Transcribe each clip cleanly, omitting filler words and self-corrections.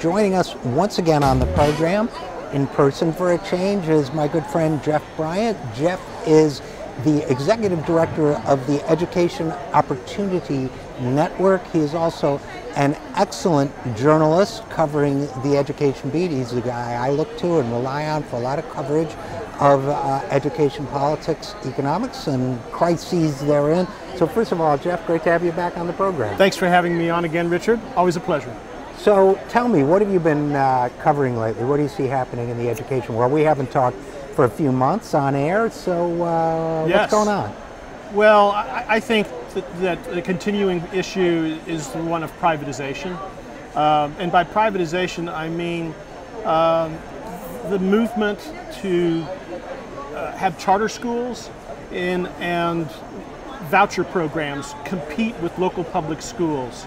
Joining us once again on the program, in person for a change, is my good friend Jeff Bryant. Jeff is the Executive Director of the Education Opportunity Network. He is also an excellent journalist covering the education beat. He's the guy I look to and rely on for a lot of coverage of education, politics, economics, and crises therein. So first of all, Jeff, great to have you back on the program. Thanks for having me on again, Richard. Always a pleasure. So tell me, what have you been covering lately? What do you see happening in the education world? We haven't talked for a few months on air, so Yes. what's going on? Well, I think that the continuing issue is the one of privatization. And by privatization, I mean the movement to have charter schools and voucher programs compete with local public schools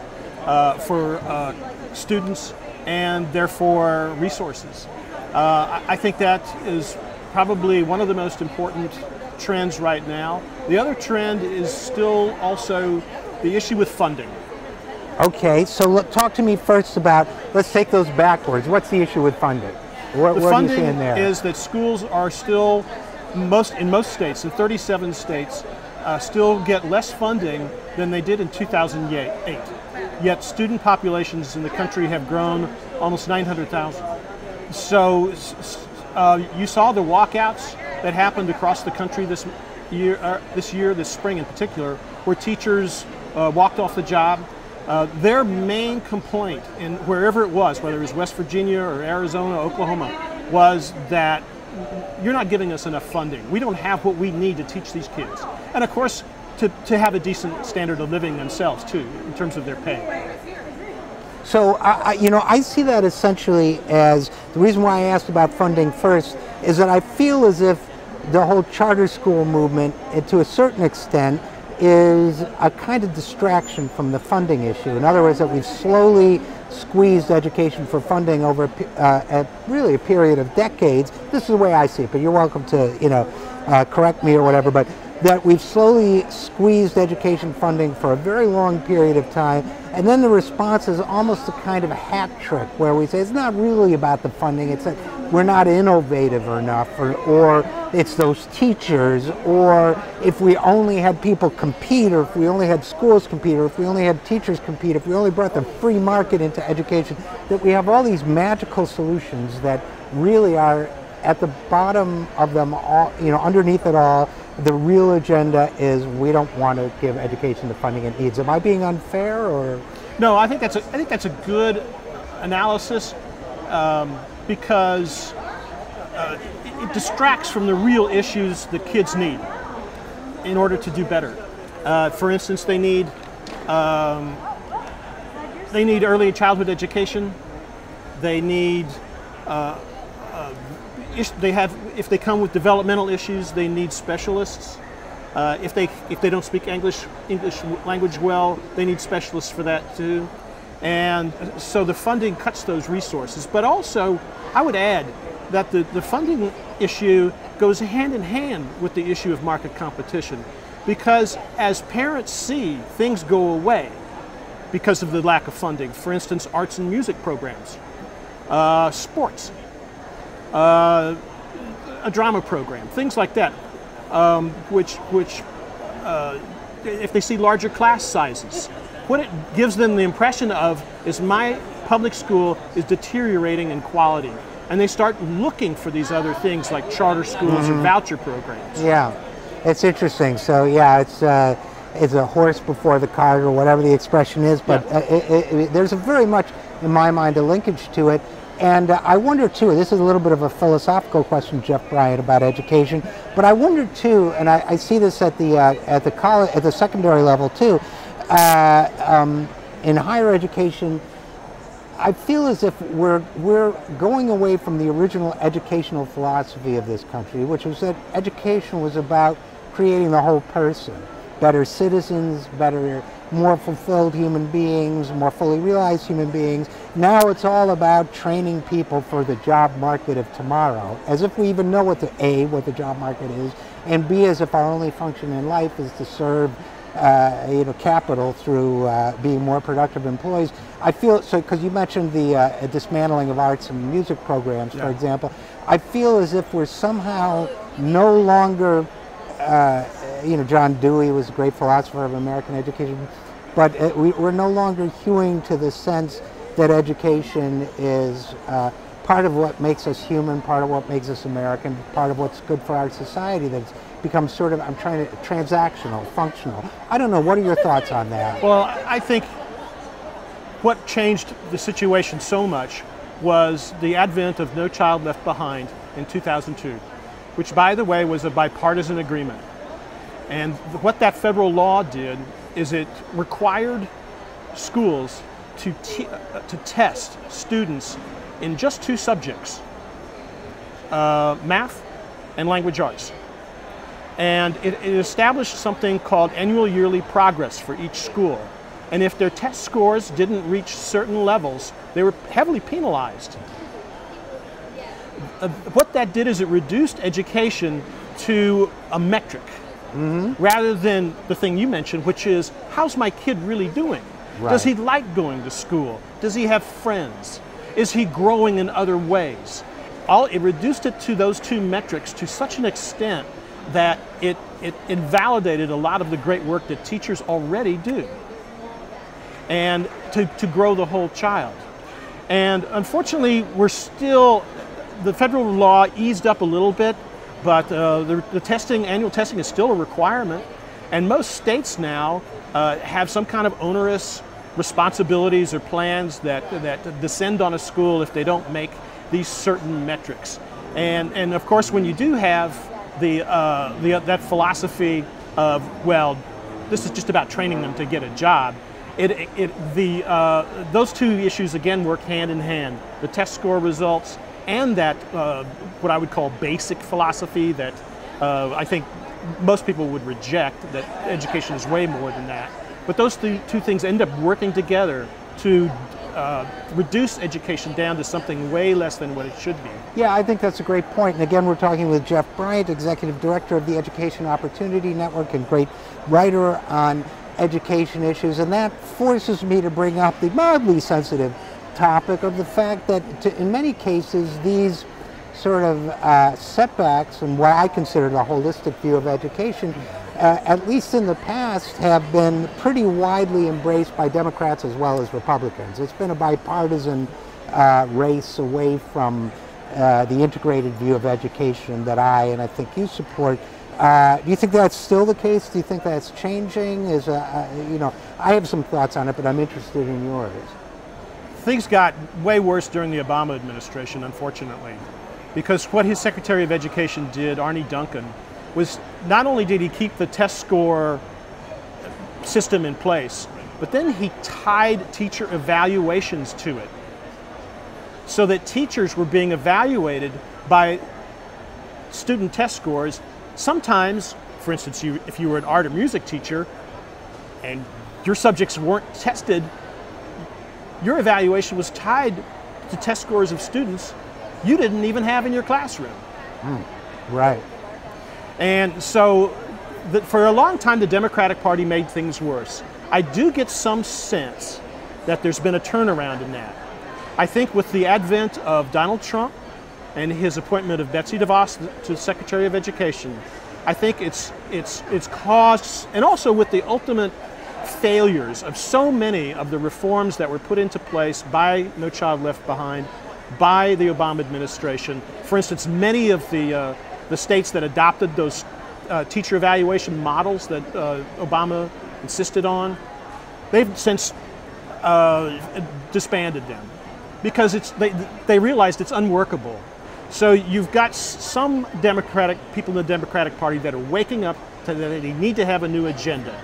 for students and therefore resources. I think that is probably one of the most important trends right now. The other trend is still also the issue with funding. Okay, so talk to me first about, let's take those backwards. What's the issue with funding? What are you seeing there? The funding is that schools are still, in most states, in 37 states, still get less funding than they did in 2008. Yet student populations in the country have grown almost 900,000. So you saw the walkouts that happened across the country this spring in particular, where teachers walked off the job. Their main complaint, in wherever it was, whether it was West Virginia or Arizona, Oklahoma, was that you're not giving us enough funding. We don't have what we need to teach these kids. And of course, to have a decent standard of living themselves too, in terms of their pay. So, I see that essentially as, the reason why I asked about funding first is that I feel as if the whole charter school movement, to a certain extent, is a kind of distraction from the funding issue. In other words, that we've slowly squeezed education for funding over really a period of decades. This is the way I see it, but you're welcome to, correct me or whatever, but that we've slowly squeezed education funding for a very long period of time, and then the response is almost a kind of a hat trick where we say it's not really about the funding, it's that we're not innovative enough, or it's those teachers, or if we only had people compete, or if we only had schools compete, or if we only had teachers compete, if we only brought the free market into education, that we have all these magical solutions that really are at the bottom of them all, underneath it all. The real agenda is we don't want to give education the funding it needs. Am I being unfair, or? No, I think that's a good analysis because it distracts from the real issues that kids need in order to do better. For instance, they need early childhood education. They need if they come with developmental issues, they need specialists. If they don't speak English language well, they need specialists for that too. And so the funding cuts those resources. But also, I would add that the funding issue goes hand in hand with the issue of market competition, because as parents see things go away because of the lack of funding, for instance, arts and music programs, sports, a drama program, things like that, which if they see larger class sizes, what it gives them the impression of is my public school is deteriorating in quality, and they start looking for these other things like charter schools or voucher programs. Yeah, it's interesting. So yeah, it's a horse before the cart, or whatever the expression is, but there's a very much, in my mind, a linkage to it. And I wonder too, this is a little bit of a philosophical question, Jeff Bryant, about education, but I wonder too, and I see this at the secondary level too, in higher education, I feel as if we're going away from the original educational philosophy of this country, which was that education was about creating the whole person, better citizens, better, more fulfilled human beings, more fully realized human beings. Now it's all about training people for the job market of tomorrow, as if we even know what the job market is, and B, as if our only function in life is to serve capital through being more productive employees. I feel so because you mentioned the dismantling of arts and music programs, for example. I feel as if we're somehow no longer, John Dewey was a great philosopher of American education, but we're no longer hewing to the sense that education is part of what makes us human, part of what makes us American, part of what's good for our society. That's become sort of, transactional, functional. I don't know, what are your thoughts on that? Well, I think what changed the situation so much was the advent of No Child Left Behind in 2002, which, by the way, was a bipartisan agreement. And what that federal law did is it required schools to test students in just 2 subjects, math and language arts. And it established something called annual yearly progress for each school. And if their test scores didn't reach certain levels, they were heavily penalized. What that did is it reduced education to a metric, rather than the thing you mentioned, which is, how's my kid really doing? Right. Does he like going to school? Does he have friends? Is he growing in other ways? It reduced it to those 2 metrics to such an extent that it invalidated a lot of the great work that teachers already do, and to grow the whole child. And unfortunately, the federal law eased up a little bit, but the annual testing is still a requirement, and most states now have some kind of onerous responsibilities or plans that descend on a school if they don't make these certain metrics. And of course, when you do have that philosophy of, well, this is just about training them to get a job, those 2 issues again work hand in hand. The test score results and that what I would call basic philosophy that I think most people would reject, that education is way more than that. But those 2 things end up working together to reduce education down to something way less than what it should be. Yeah, I think that's a great point. And again, we're talking with Jeff Bryant, Executive Director of the Education Opportunity Network and great writer on education issues. And that forces me to bring up the mildly sensitive topic of the fact that in many cases, these sort of setbacks and what I consider the holistic view of education, at least in the past, have been pretty widely embraced by Democrats as well as Republicans. It's been a bipartisan race away from the integrated view of education that I think you support. Do you think that's still the case? Do you think that's changing? I have some thoughts on it, but I'm interested in yours. Things got way worse during the Obama administration, unfortunately, because what his Secretary of Education did, Arne Duncan, was not only did he keep the test score system in place, but then he tied teacher evaluations to it, so that teachers were being evaluated by student test scores. Sometimes, for instance, if you were an art or music teacher and your subjects weren't tested, your evaluation was tied to test scores of students you didn't even have in your classroom. Right. And so for a long time, the Democratic Party made things worse. I do get some sense that there's been a turnaround in that. I think with the advent of Donald Trump and his appointment of Betsy DeVos to Secretary of Education, I think it's caused, and also with the ultimate failures of so many of the reforms that were put into place by No Child Left Behind, by the Obama administration. For instance, many of the states that adopted those teacher evaluation models that Obama insisted on, they've since disbanded them because they realized it's unworkable. So you've got some people in the Democratic Party that are waking up to that they need to have a new agenda.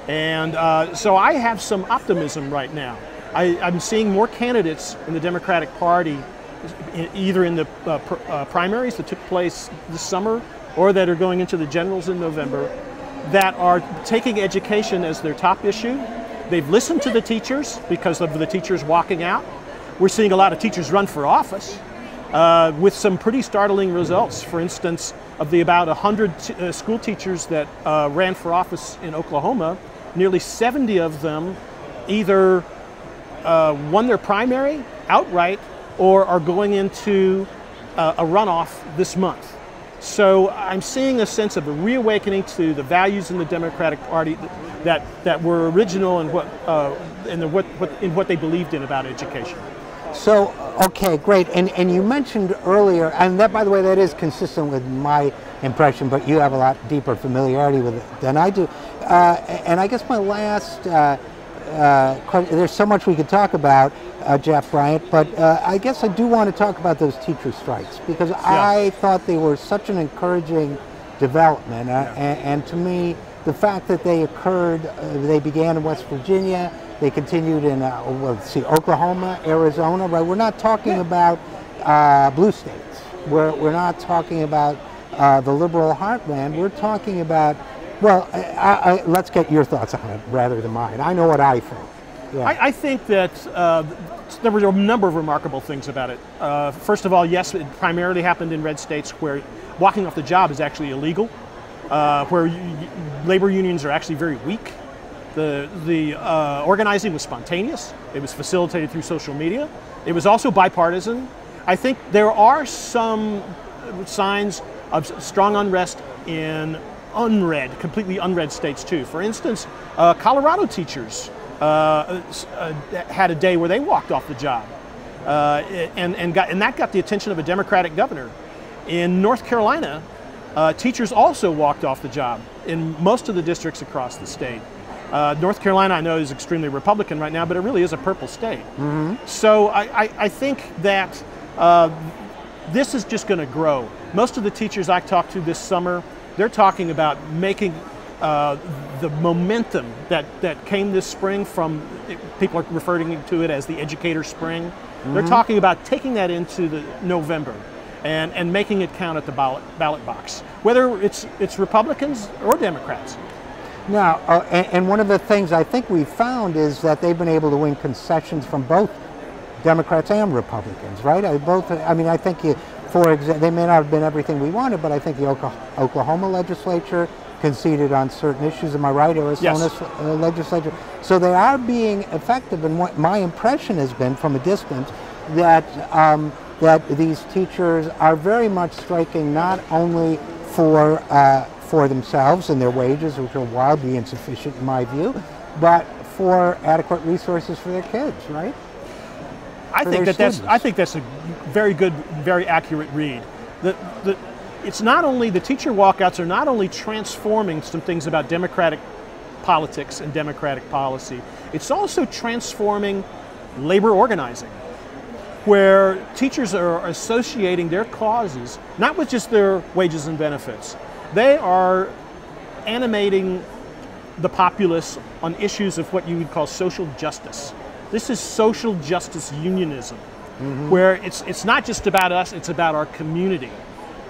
And so I have some optimism right now. I'm seeing more candidates in the Democratic Party, either in the primaries that took place this summer or that are going into the generals in November, that are taking education as their top issue. They've listened to the teachers because of the teachers walking out. We're seeing a lot of teachers run for office. with some pretty startling results. For instance, of the about 100 school teachers that ran for office in Oklahoma, nearly 70 of them either won their primary outright or are going into a runoff this month. So I'm seeing a sense of a reawakening to the values in the Democratic Party that were original and in what they believed in about education. So, okay, great. And you mentioned earlier, and that, by the way, that is consistent with my impression, but you have a lot deeper familiarity with it than I do. And I guess my last question, there's so much we could talk about, Jeff Bryant, but I guess I do want to talk about those teacher strikes, because I thought they were such an encouraging development. And to me, the fact that they occurred, they began in West Virginia, they continued in, let's see, Oklahoma, Arizona, right? We're not talking about blue states. We're not talking about the liberal heartland. We're talking about, well, let's get your thoughts on it rather than mine. I know what I think. Yeah. I think that there were a number of remarkable things about it. First of all, yes, it primarily happened in red states where walking off the job is actually illegal, where labor unions are actually very weak. The organizing was spontaneous. It was facilitated through social media. It was also bipartisan. I think there are some signs of strong unrest in completely unread states too. For instance, Colorado teachers had a day where they walked off the job, and that got the attention of a Democratic governor. In North Carolina, teachers also walked off the job in most of the districts across the state. North Carolina, I know, is extremely Republican right now, but it really is a purple state. Mm-hmm. So I think that this is just going to grow. Most of the teachers I talked to this summer, they're talking about making the momentum that came this spring from, people are referring to it as the educator spring. Mm-hmm. They're talking about taking that into the November and making it count at the ballot box, whether it's Republicans or Democrats. Now, and one of the things I think we've found is that they've been able to win concessions from both Democrats and Republicans, right? I think, for example, they may not have been everything we wanted, but I think the Oklahoma legislature conceded on certain issues. Am I right? Arizona's legislature. So they are being effective, and what my impression has been from a distance that these teachers are very much striking not only for themselves and their wages, which are wildly insufficient in my view, but for adequate resources for their kids, right? I think that's a very good, very accurate read. It's not only, the teacher walkouts are not only transforming some things about Democratic politics and Democratic policy, it's also transforming labor organizing, where teachers are associating their causes, not with just their wages and benefits. They are animating the populace on issues of what you would call social justice. This is social justice unionism, mm-hmm. where it's not just about us, it's about our community.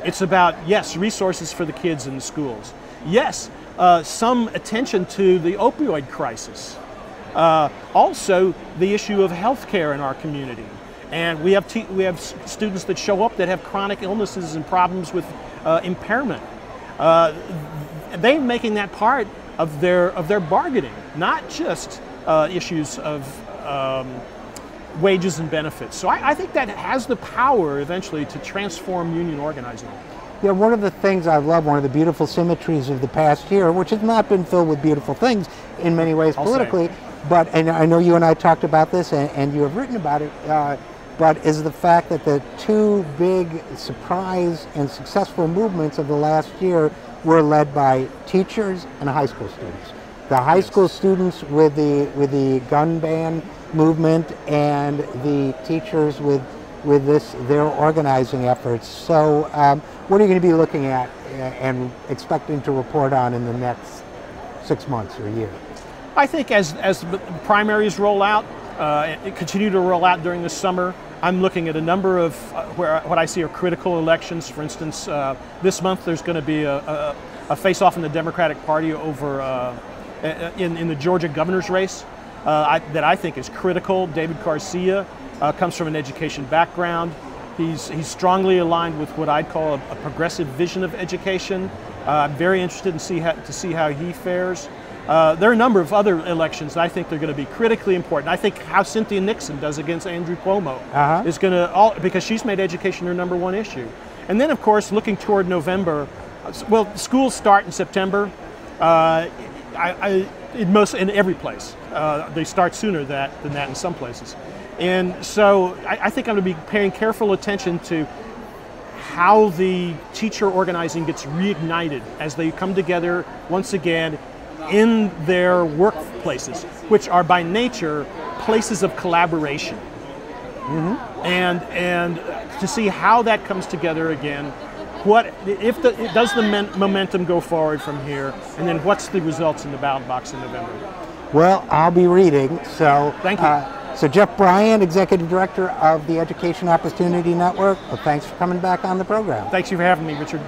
It's about, yes, resources for the kids in the schools. Yes, some attention to the opioid crisis. Also, the issue of health care in our community. And we have students that show up that have chronic illnesses and problems with impairment. They're making that part of their bargaining, not just issues of wages and benefits. So I think that has the power eventually to transform union organizing. Yeah, one of the things I love, one of the beautiful symmetries of the past year, which has not been filled with beautiful things in many ways politically, and I know you and I talked about this, and you have written about it, but is the fact that the two big surprise and successful movements of the last year were led by teachers and high school students. The high school students with the gun ban movement, and the teachers with their organizing efforts. So what are you going to be looking at and expecting to report on in the next 6 months or a year? I think as the primaries roll out, continue to roll out during the summer, I'm looking at a number of what I see are critical elections. For instance, this month there's going to be a face-off in the Democratic Party over in the Georgia governor's race that I think is critical. David Garcia comes from an education background. He's strongly aligned with what I'd call a progressive vision of education. I'm very interested in to see how he fares. There are a number of other elections that I think they're going to be critically important. I think how Cynthia Nixon does against Andrew Cuomo is going to, because she's made education her #1 issue. And then, of course, looking toward November, well, schools start in September. In every place, they start sooner than that in some places. And so I think I'm going to be paying careful attention to how the teacher organizing gets reignited as they come together once again in their workplaces, which are by nature places of collaboration. And to see how that comes together again, does the momentum go forward from here, and then what's the results in the ballot box in November? Well, I'll be reading. So thank you. So Jeff Bryant, Executive Director of the Education Opportunity Network. Well, thanks for coming back on the program. Thanks for having me, Richard.